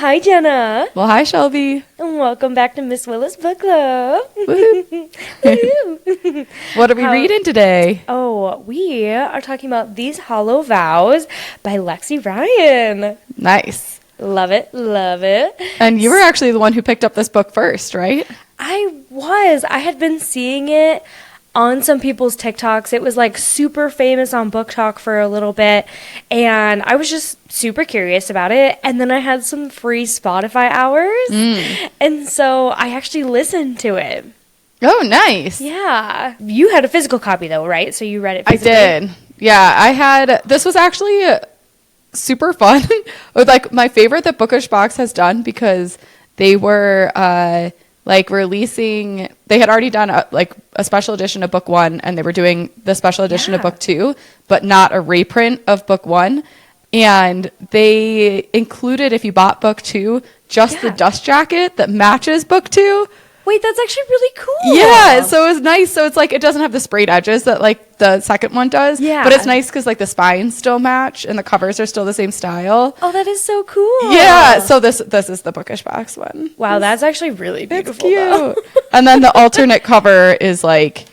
Hi, Jenna. Well, hi, Shelby. And welcome back to Miss Willa's Book Club. What are we reading today? Oh, we are talking about These Hollow Vows by Lexi Ryan. Nice. Love it, love it. And you were actually the one who picked up this book first, right? I had been seeing it on some people's TikToks. It was like super famous on Book Talk for a little bit, and I was just super curious about it. And then I had some free Spotify hours, and so I actually listened to it. Oh, nice. Yeah. You had a physical copy though, right? So you read it physically? I did. Yeah, this was actually super fun. It was like my favorite that Bookish Box has done, because they were releasing, they had already done a special edition of book 1, and they were doing the special edition of book 2, but not a reprint of book 1. And they included, if you bought book 2, just the dust jacket that matches book 2. Wait, that's actually really cool. Yeah, so it was nice. So it's like, it doesn't have the sprayed edges that like the second one does. Yeah. But it's nice because like the spines still match and the covers are still the same style. Oh, that is so cool. Yeah, so this is the Bookish Box one. Wow, that's actually really beautiful. It's cute. And then the alternate cover is like,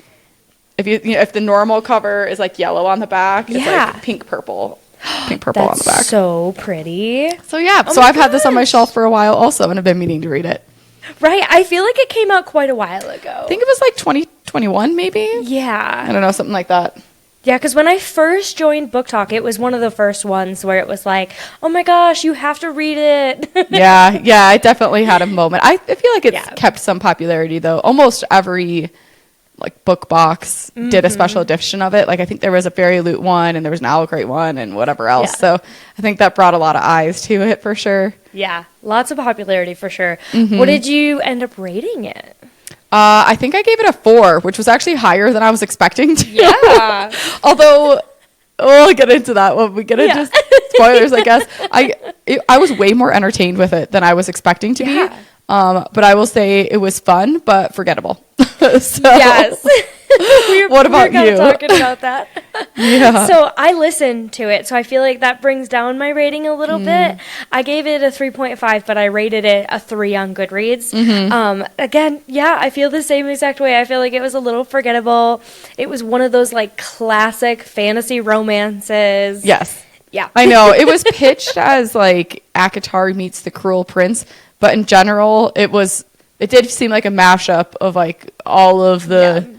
if the normal cover is like yellow on the back, it's like pink purple on the back. That's so pretty. So yeah, so I've had this on my shelf for a while also, and I've been meaning to read it. Right, I feel like it came out quite a while ago. I think it was like 2021 maybe? Yeah. I don't know, something like that. Yeah, because when I first joined Book Talk, it was one of the first ones where it was like, oh my gosh, you have to read it. yeah, I definitely had a moment. I feel like it's kept some popularity though. Almost every like book box did a special edition of it. Like I think there was a Fairy Loot one, and there was an Owl Crate one, and whatever else. Yeah. So I think that brought a lot of eyes to it for sure. Yeah, lots of popularity for sure. What did you end up rating it? I think I gave it a 4, which was actually higher than I was expecting to. Yeah. Although we'll get into that when we get into spoilers, I guess. I was way more entertained with it than I was expecting to be. But I will say it was fun, but forgettable. Yes. What about you? Talking about that. Yeah. So I listened to it, so I feel like that brings down my rating a little bit. I gave it a 3.5, but I rated it a 3 on Goodreads. Again, I feel the same exact way. I feel like it was a little forgettable. It was one of those like classic fantasy romances. Yes. Yeah. I know. It was pitched as like ACOTAR meets The Cruel Prince, but in general, it did seem like a mashup of like all of the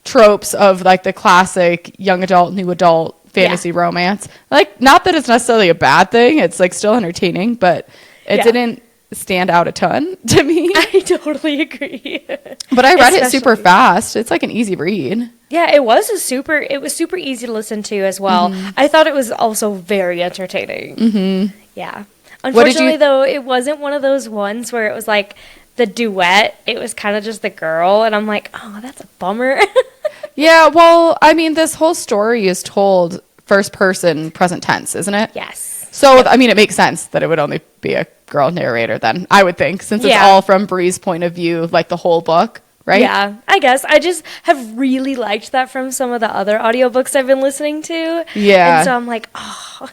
tropes of like the classic young adult, new adult fantasy romance. Like, not that it's necessarily a bad thing. It's like still entertaining, but it didn't stand out a ton to me. I totally agree. But I read it super fast. It's like an easy read. Yeah, it was super easy to listen to as well. I thought it was also very entertaining. Yeah. Unfortunately, though, it wasn't one of those ones where it was like the duet. It was kind of just the girl, and I'm like, oh, that's a bummer. Yeah, well, I mean, this whole story is told first person, present tense, isn't it? Yes. So, I mean, it makes sense that it would only be a girl narrator then, I would think, since it's all from Bree's point of view, like the whole book, right? Yeah, I guess. I just have really liked that from some of the other audiobooks I've been listening to. Yeah. And so I'm like, oh.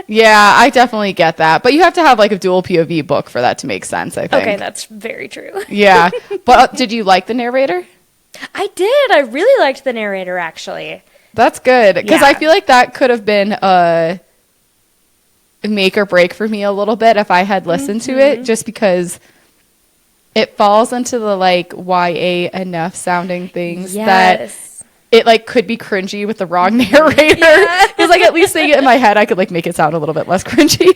Yeah, I definitely get that. But you have to have like a dual POV book for that to make sense, I think. Okay, that's very true. Yeah. But did you like the narrator? I did. I really liked the narrator, actually. That's good. Because I feel like that could have been a make or break for me a little bit if I had listened to it, just because it falls into the like YA enough sounding things that it like could be cringy with the wrong narrator. Because like at least saying it in my head, I could like make it sound a little bit less cringy.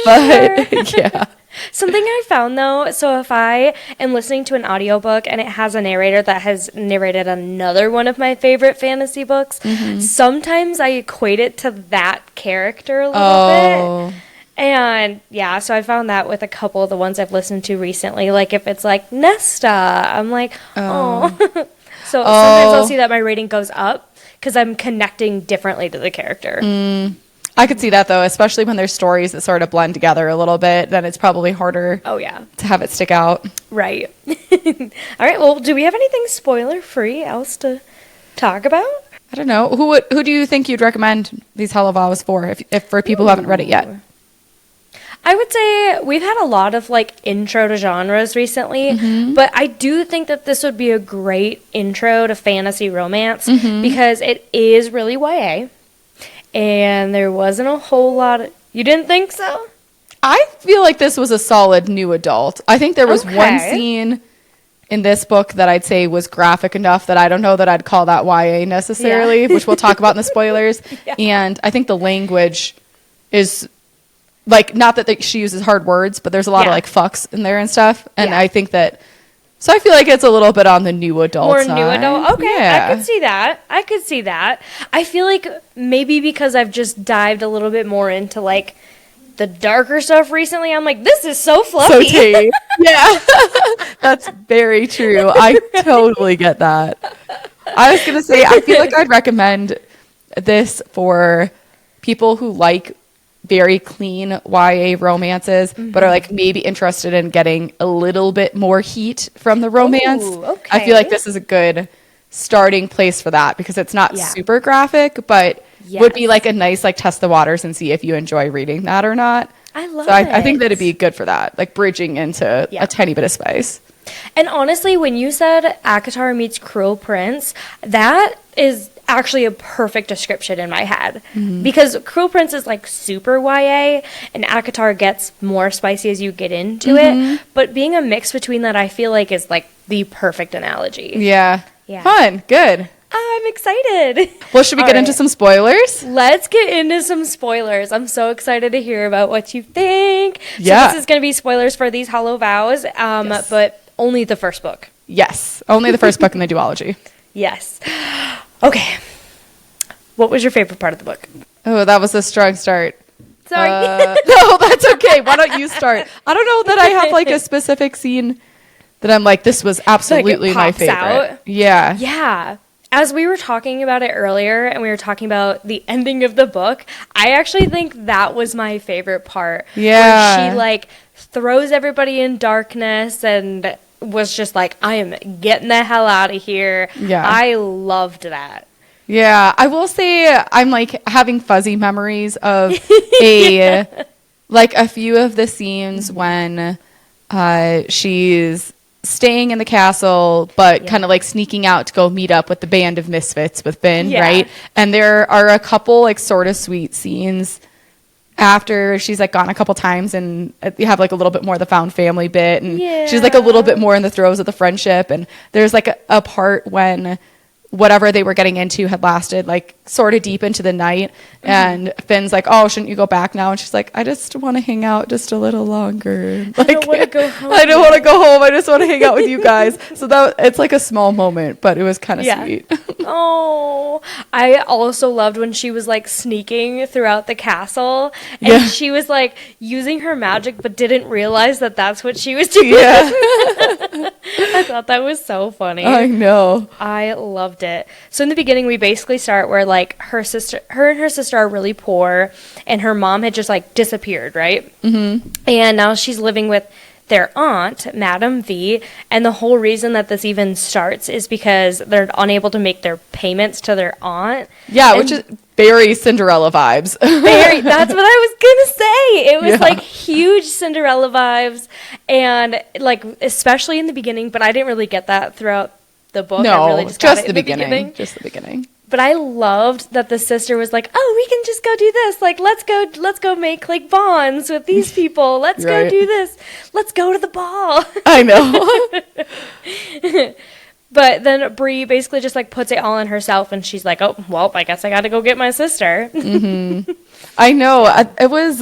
But yeah. Something I found though, so if I am listening to an audiobook and it has a narrator that has narrated another one of my favorite fantasy books, sometimes I equate it to that character a little bit. And yeah, so I found that with a couple of the ones I've listened to recently. Like if it's like Nesta, I'm like, oh. So sometimes I'll see that my rating goes up because I'm connecting differently to the character. I could see that though, especially when there's stories that sort of blend together a little bit, then it's probably harder to have it stick out. Right. All right, well, do we have anything spoiler-free else to talk about? I don't know. Who do you think you'd recommend These Hollow Vows for, if for people who haven't read it yet? I would say we've had a lot of like intro to genres recently, but I do think that this would be a great intro to fantasy romance because it is really YA, and there wasn't a whole lot of... You didn't think so? I feel like this was a solid new adult. I think there was one scene in this book that I'd say was graphic enough that I don't know that I'd call that YA necessarily, which we'll talk about in the spoilers. And I think the language is... like, not that she uses hard words, but there's a lot of like fucks in there and stuff. And I think that, so I feel like it's a little bit on the new adult side. More new adult. Okay. Yeah. I could see that. I feel like maybe because I've just dived a little bit more into like the darker stuff recently, I'm like, this is so fluffy. So tame. Yeah. That's very true. I totally get that. I was going to say, I feel like I'd recommend this for people who like very clean YA romances, but are like maybe interested in getting a little bit more heat from the romance. Ooh, okay. I feel like this is a good starting place for that because it's not super graphic, but would be like a nice like test the waters and see if you enjoy reading that or not. I love it. I think that'd be good for that, like bridging into a tiny bit of spice. And honestly, when you said ACOTAR meets Cruel Prince, that is actually a perfect description in my head. Because Cruel Prince is like super YA, and ACOTAR gets more spicy as you get into it. But being a mix between that, I feel like is like the perfect analogy. Yeah. Fun. Good. I'm excited. Well, should we get into some spoilers? Let's get into some spoilers. I'm so excited to hear about what you think. So this is going to be spoilers for These Hollow Vows, but only the first book. Yes. Only the first book in the duology. Yes. Okay. What was your favorite part of the book? Oh, that was a strong start. Sorry. No, that's okay. Why don't you start? I don't know that I have like a specific scene that I'm like, this was absolutely my favorite. Out. Yeah. Yeah. As we were talking about it earlier and we were talking about the ending of the book, I actually think that was my favorite part. Yeah. Where she like throws everybody in darkness and was just like, I am getting the hell out of here. Yeah. I loved that. Yeah. I will say I'm like having fuzzy memories of like a few of the scenes when she's staying in the castle, but kind of like sneaking out to go meet up with the band of misfits with Finn, right? And there are a couple like sort of sweet scenes after she's like gone a couple times, and you have like a little bit more of the found family bit, and she's like a little bit more in the throes of the friendship. And there's like a part when whatever they were getting into had lasted like sort of deep into the night, and Finn's like, oh, shouldn't you go back now? And she's like, I just want to hang out just a little longer. Like, I don't want to go home. I don't want to go home. I just want to hang out with you guys. So that it's like a small moment, but it was kind of sweet. Oh, I also loved when she was like sneaking throughout the castle, and she was like using her magic but didn't realize that that's what she was doing. I thought that was so funny. I know. I loved it. So in the beginning, we basically start where like her and her sister are really poor, and her mom had just like disappeared, right? And now she's living with their aunt, Madame V, and the whole reason that this even starts is because they're unable to make their payments to their aunt. Yeah, which is very Cinderella vibes. That's what I was gonna say. It was like huge Cinderella vibes, and like especially in the beginning, but I didn't really get that throughout the book. No, I really just the beginning. Just the beginning. But I loved that the sister was like, "Oh, we can just go do this. Like, let's go make like bonds with these people. Let's go do this. Let's go to the ball." I know. But then Bree basically just like puts it all on herself, and she's like, "Oh, well, I guess I got to go get my sister." I know. It was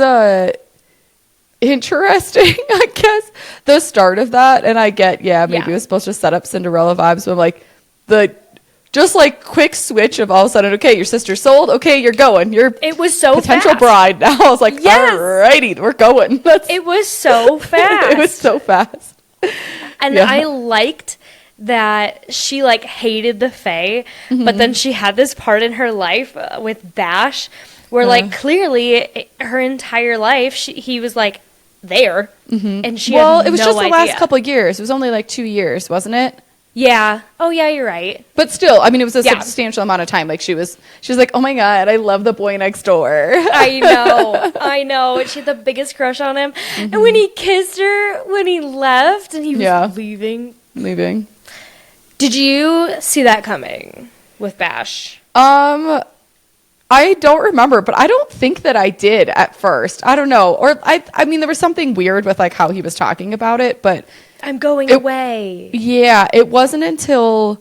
interesting, I guess, the start of that. And I get, maybe it was supposed to set up Cinderella vibes, but like just like quick switch of all of a sudden, okay, your sister's sold. Okay, you're going. It was so potential fast. Bride. Now I was like, alrighty, we're going. It was so fast. It was so fast. And I liked that she like hated the fae, but then she had this part in her life with Bash where like clearly her entire life he was like there, and she had it was no just the idea. last couple of years. It was only like 2 years, wasn't it? Yeah. Oh, yeah, you're right. But still, I mean, it was a substantial amount of time. Like, she was like, oh my God, I love the boy next door. I know. She had the biggest crush on him. And when he kissed her, when he left, and he was leaving. Did you see that coming with Bash? I don't remember, but I don't think that I did at first. I don't know. Or I mean, there was something weird with like how he was talking about it, but I'm going away. Yeah, it wasn't until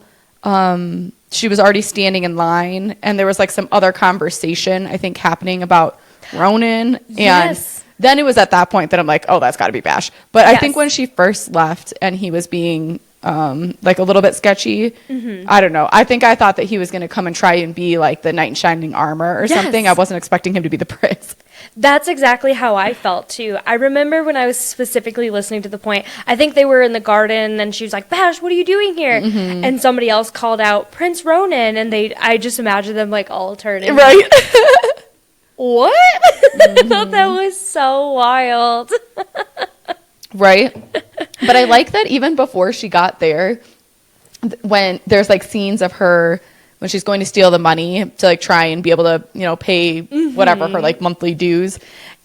she was already standing in line and there was like some other conversation, I think, happening about Ronan. Yes. And then it was at that point that I'm like, oh, that's got to be Bash. But I think when she first left and he was being like a little bit sketchy, I don't know. I think I thought that he was going to come and try and be like the knight in shining armor or something. I wasn't expecting him to be the prince. That's exactly how I felt too. I remember when I was specifically listening to the point, I think they were in the garden and she was like, Bash, what are you doing here? And somebody else called out Prince Ronan, and I just imagined them like all turning. Right. What? I thought that was so wild. Right. But I like that even before she got there, when there's like scenes of her when she's going to steal the money to like try and be able to, you know, pay whatever her like monthly dues,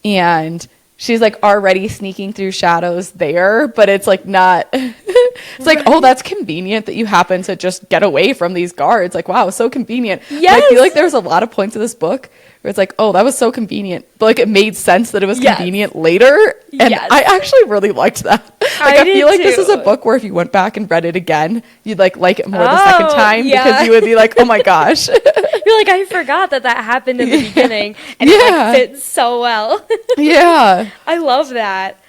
and she's like already sneaking through shadows there, but it's like not it's like, oh, that's convenient that you happen to just get away from these guards. Like, wow, so convenient. Yes. I feel like there's a lot of points of this book where it's like, oh, that was so convenient, but like it made sense that it was convenient later, and I actually really liked that. Like, I feel like this is a book where if you went back and read it again, you'd like it more the second time because you would be like, oh my gosh. You're like, I forgot that happened in the beginning, and it like fits so well. I love that.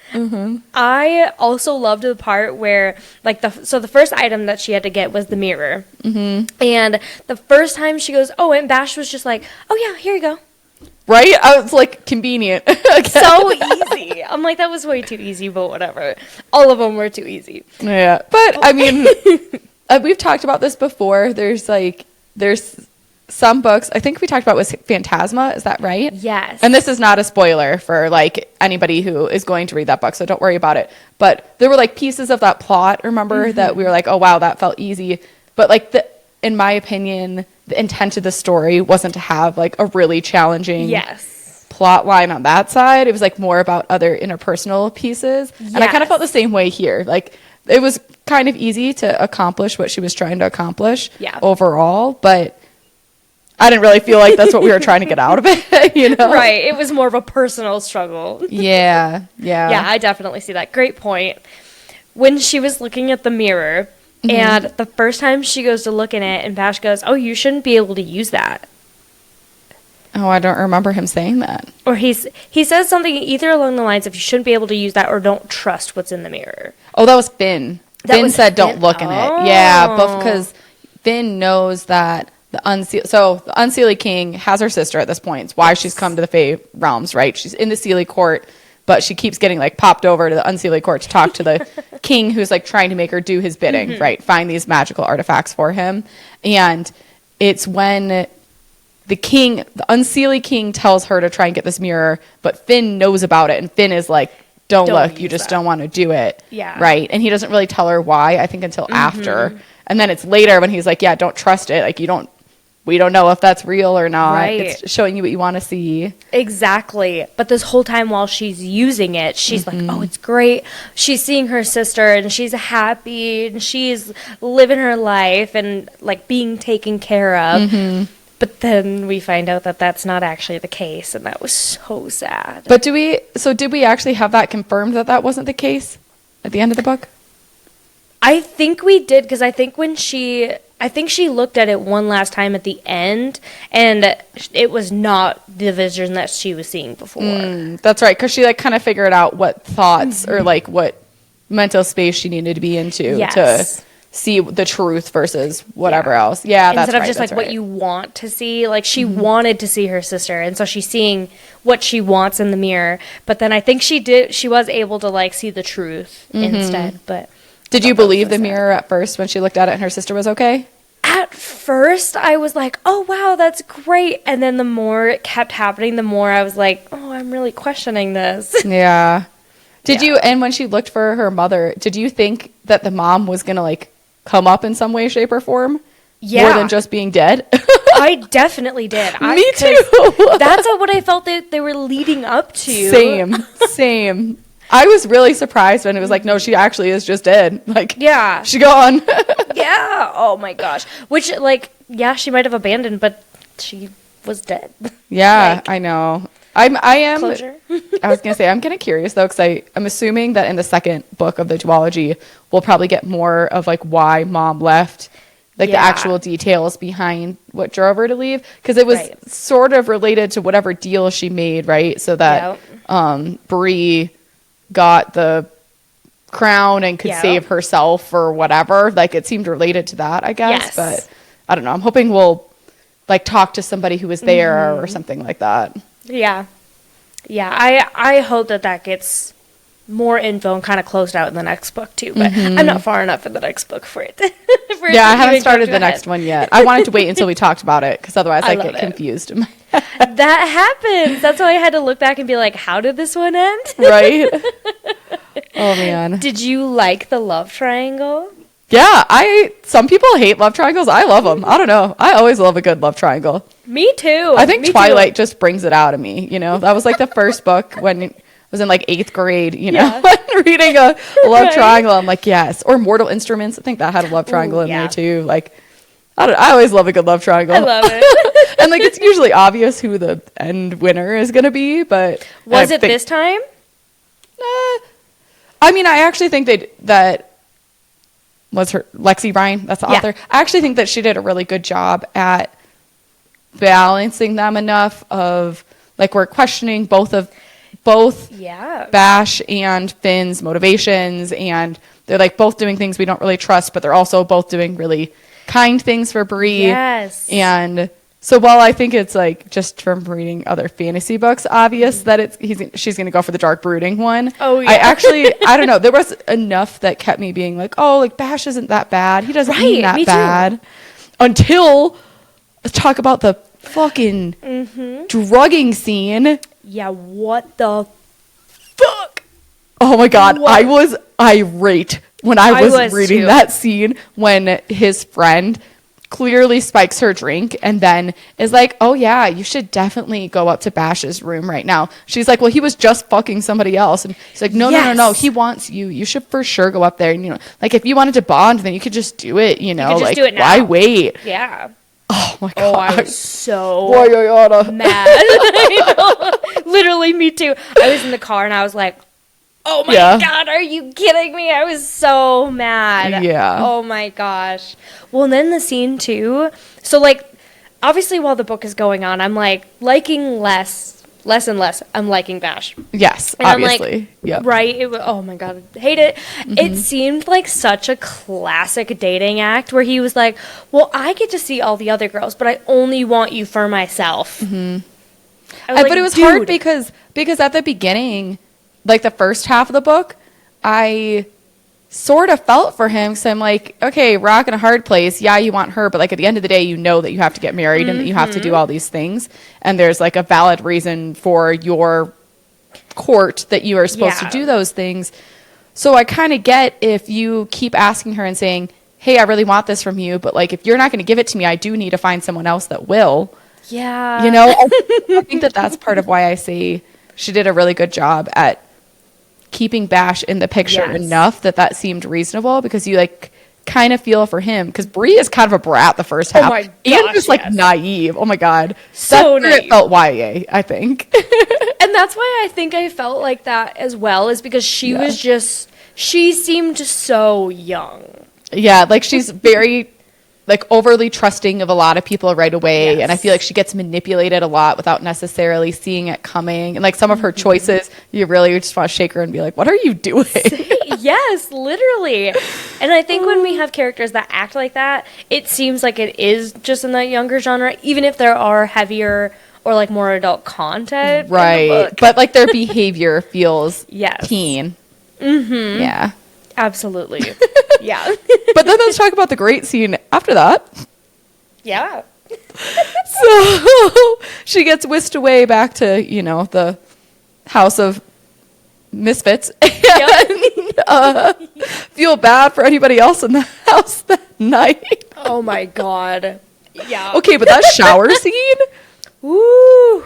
I also loved the part where like the first item that she had to get was the mirror, and the first time she goes, oh, and Bash was just like, oh yeah, here you go. Right? I was like, convenient. So easy. I'm like, that was way too easy, but whatever. All of them were too easy. Yeah. But I mean, we've talked about this before. There's some books, I think we talked about was Phantasma. Is that right? Yes. And this is not a spoiler for like anybody who is going to read that book, so don't worry about it. But there were like pieces of that plot, remember, that we were like, oh wow, that felt easy. But like in my opinion, the intent of the story wasn't to have like a really challenging plot line on that side. It was like more about other interpersonal pieces. And I kind of felt the same way here. Like it was kind of easy to accomplish what she was trying to accomplish overall, but I didn't really feel like that's what we were trying to get out of it, you know? Right. It was more of a personal struggle. Yeah. Yeah, I definitely see that. Great point. When she was looking at the mirror, and the first time she goes to look in it, and Bash goes, oh, you shouldn't be able to use that. Oh, I don't remember him saying that. Or he says something either along the lines of you shouldn't be able to use that or don't trust what's in the mirror. Oh, that was Finn. Finn said don't look in it. Yeah, but because Finn knows that the Unseelie King has her sister at this point. It's why she's come to the Fae realms, right? She's in the Seelie court, but she keeps getting like popped over to the Unseelie court to talk to the king who's like trying to make her do his bidding, right? Find these magical artifacts for him. And it's when the Unseelie King tells her to try and get this mirror, but Finn knows about it, and Finn is like, don't look, you just don't want to do it. Yeah. Right? And he doesn't really tell her why, I think, until after. And then it's later when he's like, yeah, don't trust it. Like, we don't know if that's real or not. Right. It's showing you what you want to see. Exactly. But this whole time while she's using it, she's like, oh, it's great. She's seeing her sister and she's happy and she's living her life and like being taken care of. But then we find out that that's not actually the case, and that was so sad. But did we actually have that confirmed that wasn't the case at the end of the book? I think we did, because I think she looked at it one last time at the end, and it was not the vision that she was seeing before. That's right, because she like kind of figured out what thoughts or like what mental space she needed to be into to see the truth versus whatever else. Yeah, that's right. Instead of just like what you want to see, like she wanted to see her sister, and so she's seeing what she wants in the mirror. But then I think she was able to like see the truth instead. But did you believe the mirror at first when she looked at it and her sister was okay? At first, I was like, oh, wow, that's great. And then the more it kept happening, the more I was like, oh, I'm really questioning this. Yeah. And when she looked for her mother, did you think that the mom was going to, like, come up in some way, shape, or form. Yeah. More than just being dead. I definitely did. Me too. That's what I felt that they were leading up to. Same. I was really surprised when it was like, no, she actually is just dead. Like, yeah, she gone. Yeah. Oh my gosh. Which, like, yeah, she might have abandoned, but she was dead. Yeah, like, I know. I am. Closure. I was gonna say I'm kind of curious though, because I'm assuming that in the second book of the duology, we'll probably get more of like why mom left. Like the actual details behind what drove her to leave, because it was sort of related to whatever deal she made, right? So that Bree got the crown and could save herself or whatever. Like it seemed related to that, I guess. Yes. But I don't know. I'm hoping we'll like talk to somebody who was there or something like that. Yeah. I hope that gets more info and kind of closed out in the next book too, but I'm not far enough in the next book for it. I haven't started the next one yet. I wanted to wait until we talked about it, because otherwise I get confused. That happens. That's why I had to look back and be like, how did this one end? Right. Oh man. Did you like the love triangle? Yeah, some people hate love triangles. I love them. I don't know. I always love a good love triangle. Me too. I think Twilight just brings it out of me, you know. That was like the first book when I was in like 8th grade, you know, reading a love triangle. I'm like, yes. Or Mortal Instruments. I think that had a love triangle in there too. Like, I always love a good love triangle. I love it. And like, it's usually obvious who the end winner is going to be, but was it this time? I mean, I actually think that was her Lexi Ryan. That's the author. I actually think that she did a really good job at balancing them enough of like, we're questioning both Bash and Finn's motivations, and they're like both doing things we don't really trust, but they're also both doing really kind things for Bree. Yes. And so while I think it's like, just from reading other fantasy books, obvious that she's going to go for the dark brooding one. Oh yeah. I don't know. There was enough that kept me being like, oh, like Bash isn't that bad. He doesn't mean that bad. Until let's talk about the fucking drugging scene. Yeah, what the fuck? Oh my god, I was irate when I was reading that scene when his friend clearly spikes her drink and then is like, oh yeah, you should definitely go up to Bash's room right now. She's like, well, he was just fucking somebody else. And he's like, no, he wants you. You should for sure go up there. And, you know, like if you wanted to bond, then you could just do it, you know, like, do it now. Why wait? Yeah. Oh my god. Oh, I was so mad. Literally, me too. I was in the car and I was like, oh my god, are you kidding me? I was so mad. Yeah. Oh my gosh. Well, and then the scene too. So like, obviously while the book is going on, I'm like liking less and less. I'm liking Bash. Yes, and obviously. Like, right? Oh my god, I hate it. It seemed like such a classic dating act where he was like, well, I get to see all the other girls, but I only want you for myself. But it was hard because at the beginning, like the first half of the book, I sort of felt for him, because I'm like, okay, rock in a hard place. Yeah, you want her, but like at the end of the day, you know that you have to get married and that you have to do all these things. And there's like a valid reason for your court that you are supposed to do those things. So I kind of get if you keep asking her and saying, hey, I really want this from you, but like if you're not going to give it to me, I do need to find someone else that will. Yeah. You know, I think that's part of why I say she did a really good job at keeping Bash in the picture enough that seemed reasonable, because you like kind of feel for him, because Bree is kind of a brat the first half. Oh my gosh, and just like naive. Oh my god, so naive. It felt YA, I think. And that's why I think I felt like that as well, is because she seemed so young. Yeah, like she's very like overly trusting of a lot of people right away. And I feel like she gets manipulated a lot without necessarily seeing it coming. And like some of her choices, you really just want to shake her and be like, what are you doing? Yes, literally. And I think when we have characters that act like that, it seems like it is just in the younger genre, even if there are heavier or like more adult content. Right. But like their behavior feels teen. Yeah. Absolutely. Yeah. But then let's talk about the great scene after that. Yeah. So she gets whisked away back to, you know, the house of misfits. And feel bad for anybody else in the house that night. Oh my god. Yeah. Okay, but that shower scene? Woo.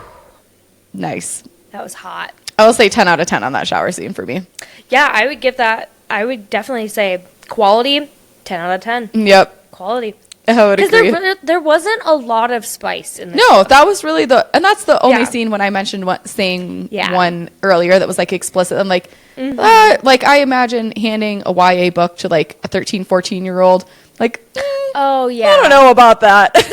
Nice. That was hot. I will say 10 out of 10 on that shower scene for me. Yeah, I would give that, I would definitely say quality, 10 out of 10. Yep. Quality. I would agree. Because there wasn't a lot of spice in this. No, that was really and that's the only Yeah. scene when I mentioned saying Yeah. one earlier that was like explicit. I'm like, like I imagine handing a YA book to like a 13, 14-year-old. Like, Oh, yeah. I don't know about that. That's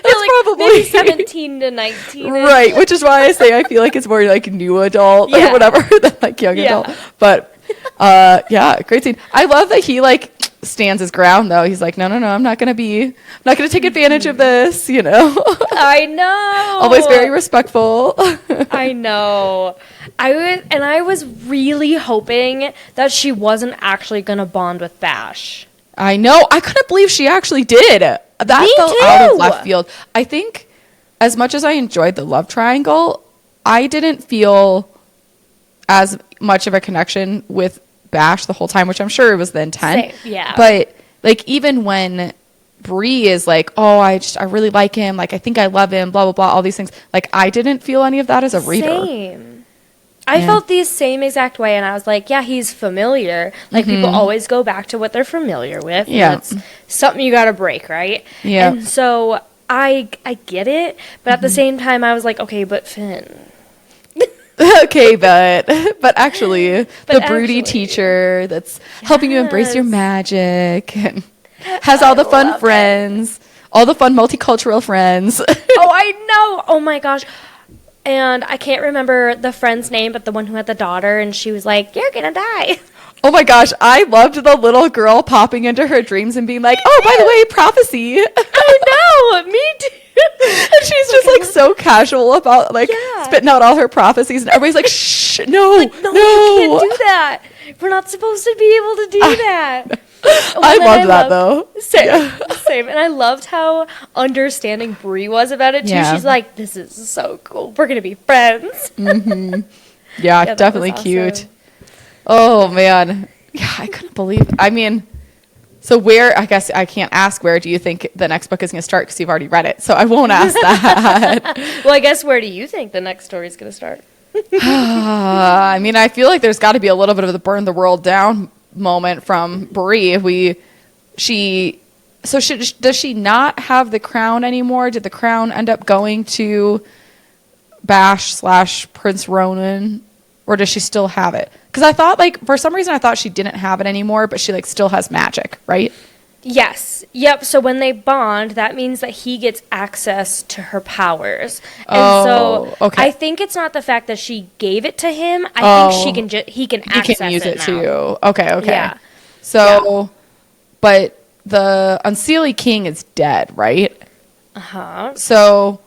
like probably maybe 17 to 19. right, which is why I say I feel like it's more like new adult or Yeah. whatever than like young Yeah. adult. But yeah, great scene. I love that he like stands his ground though. He's like, no, I'm not gonna take advantage of this, you know. I know. Always very respectful. I know. I was really hoping that she wasn't actually going to bond with Bash. I know. I couldn't believe she actually did. That Me felt too. out of left field. I think as much as I enjoyed the love triangle, I didn't feel as much of a connection with Bash the whole time, which I'm sure it was the intent. Same, yeah. But like even when Bree is like, oh, I really like him, like I think I love him, blah blah blah, all these things. Like I didn't feel any of that as a reader. Same. I felt the same exact way, and I was like, yeah, he's familiar. Like, people always go back to what they're familiar with. Yeah. And it's something you got to break, right? Yeah. And so I get it, but at the same time, I was like, okay, but Finn. Okay, but actually, the broody teacher that's helping you embrace your Yes. magic and has all the fun friends, all the fun multicultural friends. Oh, I know. Oh, my gosh. And I can't remember the friend's name, but the one who had the daughter, and she was like, you're going to die. Oh my gosh, I loved the little girl popping into her dreams and being like, oh, by the way, prophecy. I know. Me too. And she's just like so casual about like spitting out all her prophecies, and everybody's like, shh, no, Like, no, you can't do that. We're not supposed to be able to do that. I loved that though. Same. And I loved how understanding Bree was about it too. Yeah. She's like, this is so cool. We're going to be friends. Yeah, that definitely was cute. awesome. Oh man. Yeah, I couldn't believe I mean, so where, I guess I can't ask where do you think the next book is going to start because you've already read it. So I won't ask that. Well, I guess where do you think the next story is going to start? I mean, I feel like there's got to be a little bit of the burn the world down moment from Bree. Does she not have the crown anymore? Did the crown end up going to Bash / Prince Ronan, or does she still have it? Because I thought, like, for some reason, I thought she didn't have it anymore, but she like still has magic, right? Yes. Yep. So when they bond, that means that he gets access to her powers. And so okay. I think it's not the fact that she gave it to him. I think he can access He can use it now. to you. Okay. Yeah. So, but the Unseelie King is dead, right? Uh-huh. So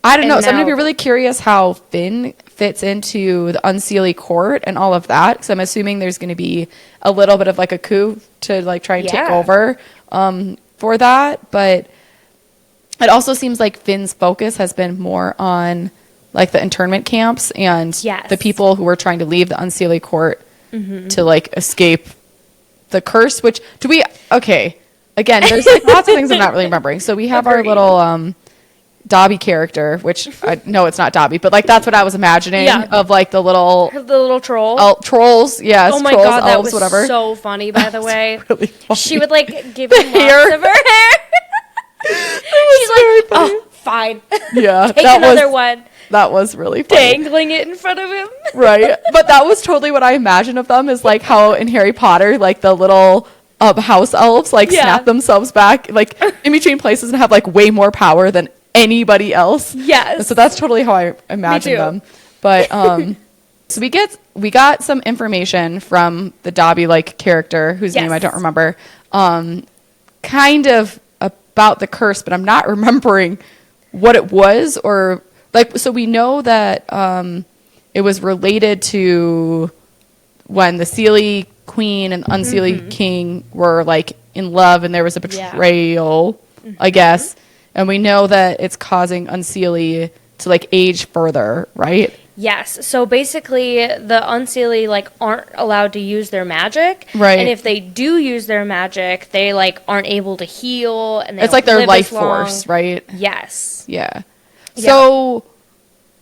I don't And know. So I'm going to be now- really curious how Finn fits into the Unseelie court and all of that. Because I'm assuming there's going to be a little bit of like a coup to like try and take over for that. But it also seems like Finn's focus has been more on like the internment camps and the people who were trying to leave the Unseelie court to like escape the curse. Which again, there's like lots of things I'm not really remembering. So we have our little Dobby character, which I know it's not Dobby, but like that's what I was imagining of like the little trolls. Yes. Oh my trolls, god, that elves, was whatever. so funny. By the way, really funny. She would like give The him hair. lots of her hair. She's like, oh, fine. Yeah, Take another one. That was really funny. Dangling it in front of him. Right. But that was totally what I imagined of them, is like how in Harry Potter, like the little house elves like snap themselves back like in between places and have like way more power than anybody else. Yes. And so that's totally how I imagined them. But so we got some information from the Dobby like character whose name I don't remember. Kind of about the curse, but I'm not remembering what it was, or like, so we know that it was related to when the Seelie Queen and Unseelie King were like in love and there was a betrayal, I guess. And we know that it's causing Unseelie to like age further, right? Yes. So basically, the Unseelie, like, aren't allowed to use their magic. Right. And if they do use their magic, they, like, aren't able to heal. And it's like their life force, right? Yes. Yeah. So,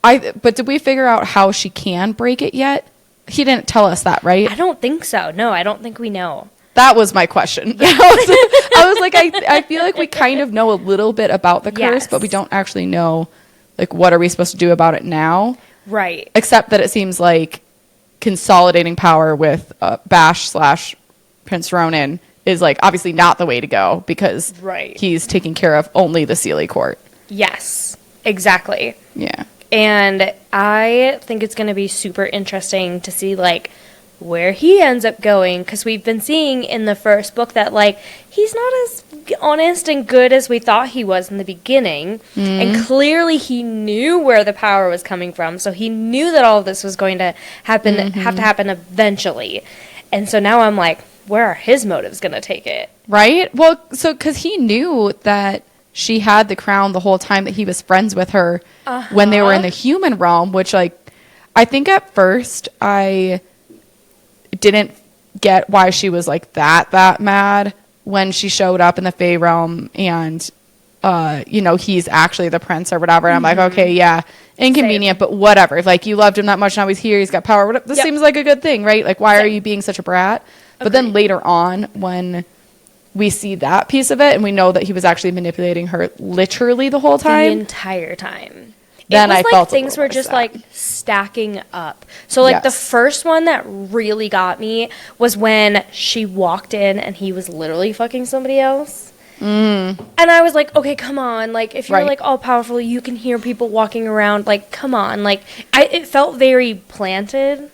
but did we figure out how she can break it yet? He didn't tell us that, right? I don't think so. No, I don't think we know. That was my question. I was like, I feel like we kind of know a little bit about the curse, but we don't actually know, like, what are we supposed to do about it now? Right. Except that it seems like consolidating power with Bash / Prince Ronan is, like, obviously not the way to go because he's taking care of only the Seelie court. Yes, exactly. Yeah. And I think it's going to be super interesting to see, like, where he ends up going, because we've been seeing in the first book that, like, he's not as honest and good as we thought he was in the beginning, and clearly he knew where the power was coming from, so he knew that all of this was going to happen, have to happen eventually. And so now I'm like, where are his motives going to take it? Right? Well, so, because he knew that she had the crown the whole time that he was friends with her when they were in the human realm, which, like, I think at first I didn't get why she was, like, that mad when she showed up in the Fae realm and, you know, he's actually the prince or whatever. And I'm like, okay, yeah, inconvenient, but whatever. Like, you loved him that much, now he's here, he's got power. This seems like a good thing, right? Like, why are you being such a brat? But then later on, when we see that piece of it and we know that he was actually manipulating her literally the whole time. The entire time. Then I felt things were just, like, stacking up. So, like, the first one that really got me was when she walked in and he was literally fucking somebody else. And I was like, okay, come on. Like, if you're, like, all powerful, you can hear people walking around. Like, come on. Like, it felt very planted.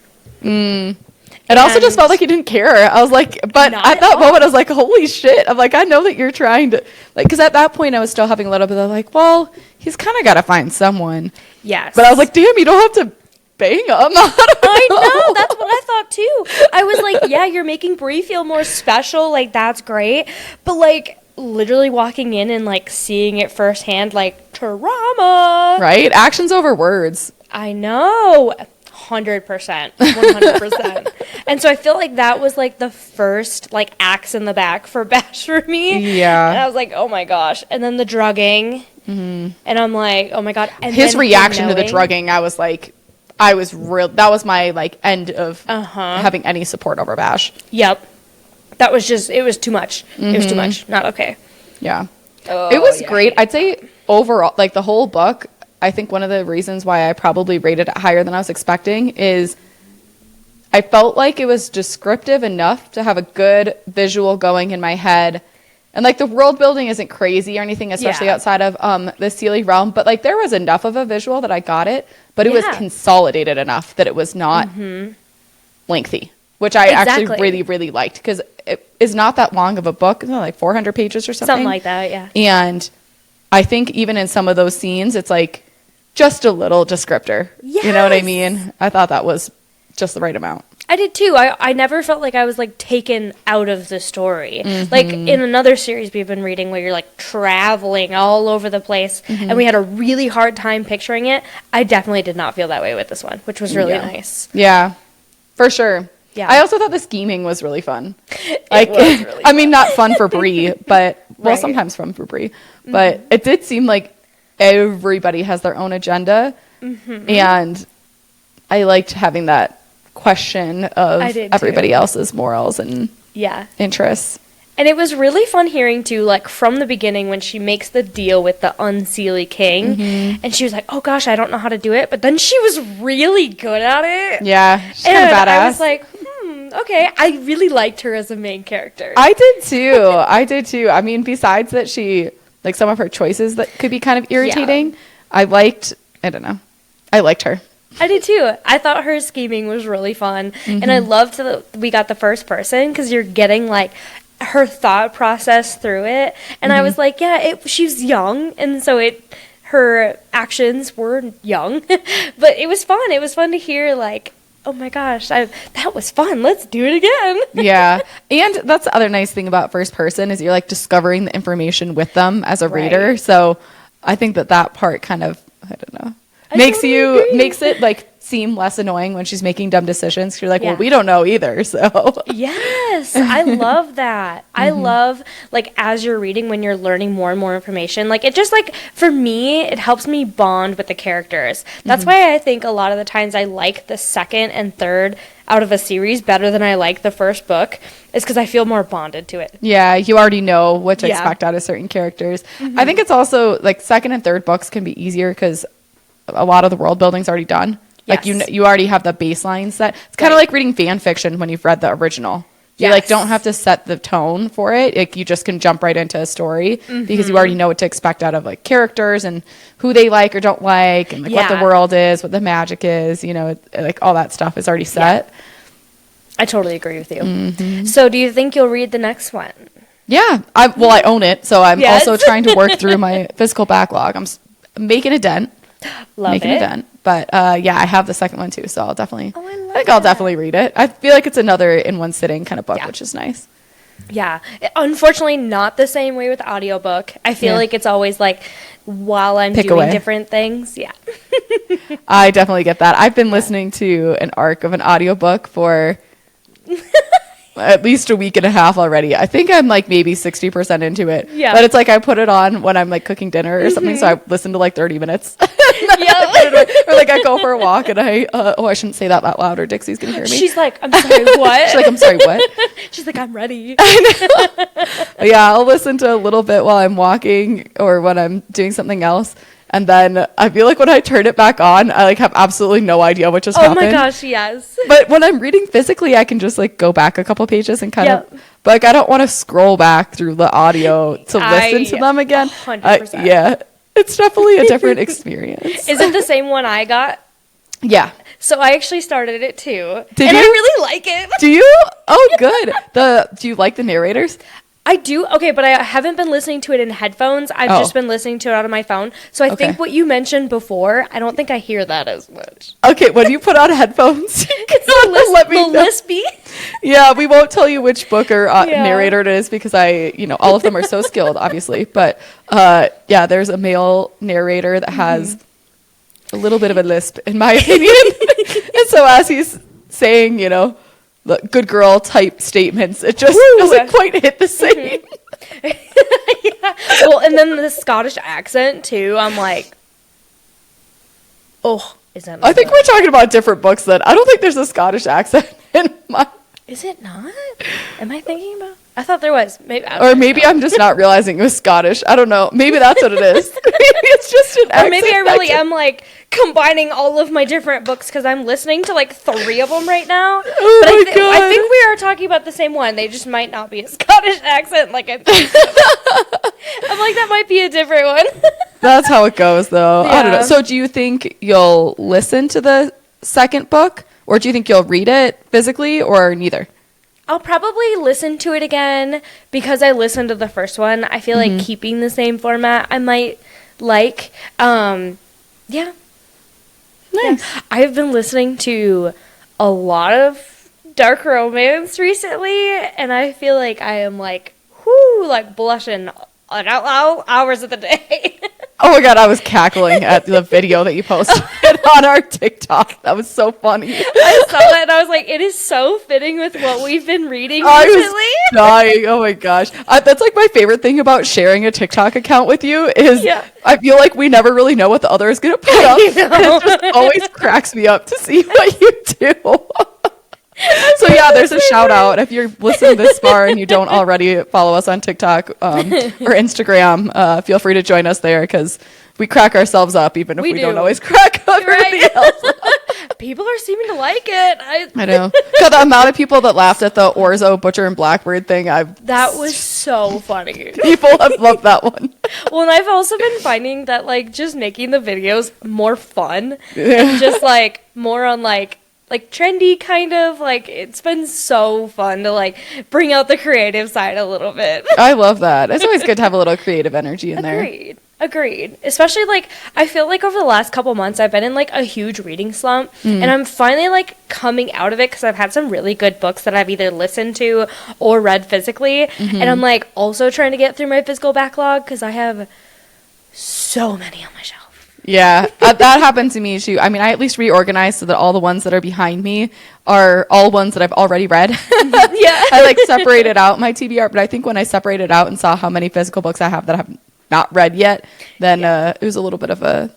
It also just felt like he didn't care. I was like, but at that moment, I was like, holy shit. I'm like, I know that you're trying to, like, because at that point, I was still having a little bit of, like, well, he's kind of got to find someone. Yes. But I was like, damn, you don't have to bang him. I know. That's what I thought, too. I was like, yeah, you're making Bree feel more special. Like, that's great. But, like, literally walking in and, like, seeing it firsthand, like, trauma. Right? Actions over words. I know. 100%. 100%. And so I feel like that was, like, the first, like, axe in the back for Bash for me. Yeah. And I was like, oh my gosh. And then the drugging. And I'm like, oh my God. And his reaction to the drugging, I was like, that was my, like, end of having any support over Bash. Yep. That was just, it was too much. It was too much. Not okay. Yeah. It was great. I'd say overall, like, the whole book, I think one of the reasons why I probably rated it higher than I was expecting is I felt like it was descriptive enough to have a good visual going in my head. And, like, the world building isn't crazy or anything, especially outside of the Seelie realm. But, like, there was enough of a visual that I got it. But it was consolidated enough that it was not lengthy, which I actually really, really liked. Because it is not that long of a book. It's like 400 pages or something. Something like that, yeah. And I think even in some of those scenes, it's, like, just a little descriptor. Yes. You know what I mean? I thought that was just the right amount. I did too. I never felt like I was, like, taken out of the story. Like, in another series we've been reading where you're, like, traveling all over the place and we had a really hard time picturing it. I definitely did not feel that way with this one, which was really nice. Yeah, for sure. Yeah. I also thought the scheming was really fun. Like, I mean, not fun for Bree, but, well, sometimes fun for Bree. But it did seem like everybody has their own agenda. And I liked having that question of everybody else's morals and interests. And it was really fun hearing too, like, from the beginning when she makes the deal with the Unseelie king and she was like, oh gosh, I don't know how to do it, but then she was really good at it. Yeah, she's kind of badass. I was like, okay, I really liked her as a main character. I did too. I mean, besides that, she, like, some of her choices that could be kind of irritating, I liked her. I did too. I thought her scheming was really fun. And I loved that we got the first person because you're getting, like, her thought process through it. And I was like, yeah, she's young. And so her actions were young. But it was fun. It was fun to hear, like, oh my gosh, that was fun. Let's do it again. Yeah. And that's the other nice thing about first person is you're, like, discovering the information with them as a reader. So I think that part kind of, I don't know, makes it, like, seem less annoying when she's making dumb decisions. You're like, Yeah. well, we don't know either. So Yes, I love that. I love, like, as you're reading, when you're learning more and more information, like, it just, like, for me, it helps me bond with the characters. That's why I think a lot of the times I like the second and third out of a series better than I like the first book, is because I feel more bonded to it. yeah, you already know what to Yeah. expect out of certain characters. I think it's also like second and third books can be easier because a lot of the world building's already done. Like Yes. you already have the baseline set. It's kind of like reading fan fiction when you've read the original. You like Yes. don't have to set the tone for it. Like you just can jump right into a story because you already know what to expect out of like characters and who they like or don't like and like what the Yeah. world is, what the magic is, you know, like all that stuff is already set. I totally agree with you. So do you think you'll read the next one? Yeah. I own it, so I'm Yes. also trying to work through my physical backlog. I'm making a dent. Love making it. a dent. But yeah, I have the second one too, so I'll definitely Oh, I love I think I'll that. definitely read it. I feel like it's another in one sitting kind of book, Yeah. which is nice. Yeah. Unfortunately, not the same way with audiobook. I feel Yeah. like it's always like while I'm Pick doing away. different things. Yeah. I definitely get that. I've been listening to an arc of an audiobook for at least a week and a half already. I think I'm like maybe 60% into it. Yeah. But it's like I put it on when I'm like cooking dinner or something, so I listen to like 30 minutes. Yeah. Or like I go for a walk and I shouldn't say that loud or Dixie's gonna hear me. She's like, I'm sorry, what? She's like, I'm sorry, what? She's like, I'm ready. Yeah, I'll listen to a little bit while I'm walking or when I'm doing something else. And then I feel like when I turn it back on, I like have absolutely no idea what just Oh happened. my gosh, yes. But when I'm reading physically, I can just like go back a couple pages and kind Yep. of, but like I don't want to scroll back through the audio to listen to them again. 100%. Yeah, it's definitely a different experience. Is it the same one I got? Yeah. So I actually started it too. Did and I you? really like it. Do you? Oh, good. Do you like the narrators? I do. Okay, but I haven't been listening to it in headphones. I've Oh. just been listening to it on my phone. So I Okay. think what you mentioned before, I don't think I hear that as much. Okay, when you put on headphones, It's the, let me know. lispy. Yeah, we won't tell you which book or Yeah. narrator it is because all of them are so skilled, obviously. But yeah, there's a male narrator that has a little bit of a lisp, in my opinion. And so as he's saying, the good girl type statements, it just doesn't quite hit the same. Yeah. Well, and then the Scottish accent too. I'm like, oh, is that? I think we're talking about different books then. I don't think there's a Scottish accent in my... Is it not? Am I thinking about? I thought there was. Maybe. Or maybe I'm just not realizing it was Scottish. I don't know. Maybe that's what it is. Maybe it's just an accent. Or maybe I really accent. am like combining all of my different books because I'm listening to like 3 of them right now. Oh but my God. I think we are talking about the same one. They just might not be a Scottish accent like I think. I'm like, that might be a different one. That's how it goes, though. I don't know. Yeah. So do you think you'll listen to the second book? Or do you think you'll read it physically or neither? I'll probably listen to it again because I listened to the first one. I feel like keeping the same format I might like. Yeah. Nice. Yeah. I've been listening to a lot of dark romance recently, and I feel like I am like, like blushing hours of the day. Oh my God, I was cackling at the video that you posted on our TikTok. That was so funny. I saw it and I was like, it is so fitting with what we've been reading I recently. was dying. Oh my gosh. That's like my favorite thing about sharing a TikTok account with you is Yeah. I feel like we never really know what the other is going to put up. know. It just always cracks me up to see what you do. So yeah, there's a shout out. If you're listening this far and you don't already follow us on TikTok or Instagram, feel free to join us there because we crack ourselves up even if we don't do. always crack up everybody Right. else. People are seeming to like it. I know. God, the amount of people that laughed at the Orzo Butcher and Blackbird thing, That was so funny. people have loved that one. Well, and I've also been finding that like just making the videos more fun and just like more on like trendy kind of like it's been so fun to like bring out the creative side a little bit. I love that. It's always good to have a little creative energy in there. Agreed. Especially like I feel like over the last couple months I've been in like a huge reading slump and I'm finally like coming out of it because I've had some really good books that I've either listened to or read physically and I'm like also trying to get through my physical backlog because I have so many on my shelf. Yeah, that happened to me too. I mean, I at least reorganized so that all the ones that are behind me are all ones that I've already read. Yeah. I like separated out my TBR, but I think when I separated out and saw how many physical books I have that I have not read yet, then it was a little bit of a,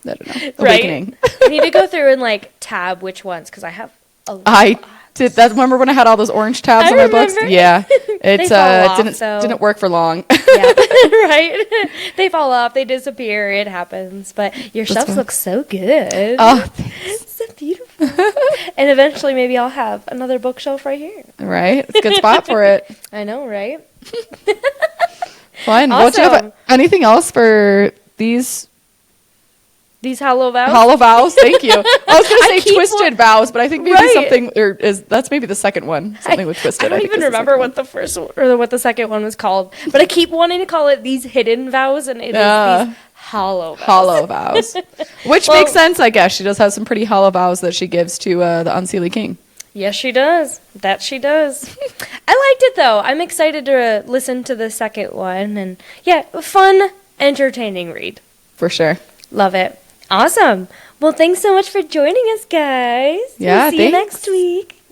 I don't know, awakening. Right. I need to go through and like tab which ones because I have a lot. I did that. Remember when I had all those orange tabs on my books? Yeah, it didn't work for long. Yeah, right. They fall off, they disappear. It happens. But your shelves look so good. Oh, it's so beautiful. And eventually, maybe I'll have another bookshelf right here. Right, it's a good spot for it. I know, right? Fun. Awesome. Well, do you have anything else for these Hollow Vows? Hollow Vows? Thank you. I was going to say Twisted Vows, but I think maybe something, that's maybe the second one. Something with Twisted. I don't even remember what the first one, or what the second one was called. But I keep wanting to call it These Hidden Vows, and it is These Hollow Vows. Hollow Vows. Which makes sense, I guess. She does have some pretty hollow vows that she gives to the Unseelie King. Yes, she does. That she does. I liked it, though. I'm excited to listen to the second one. And yeah, fun, entertaining read. For sure. Love it. Awesome. Well, thanks so much for joining us, guys. Yeah, we'll see you next week.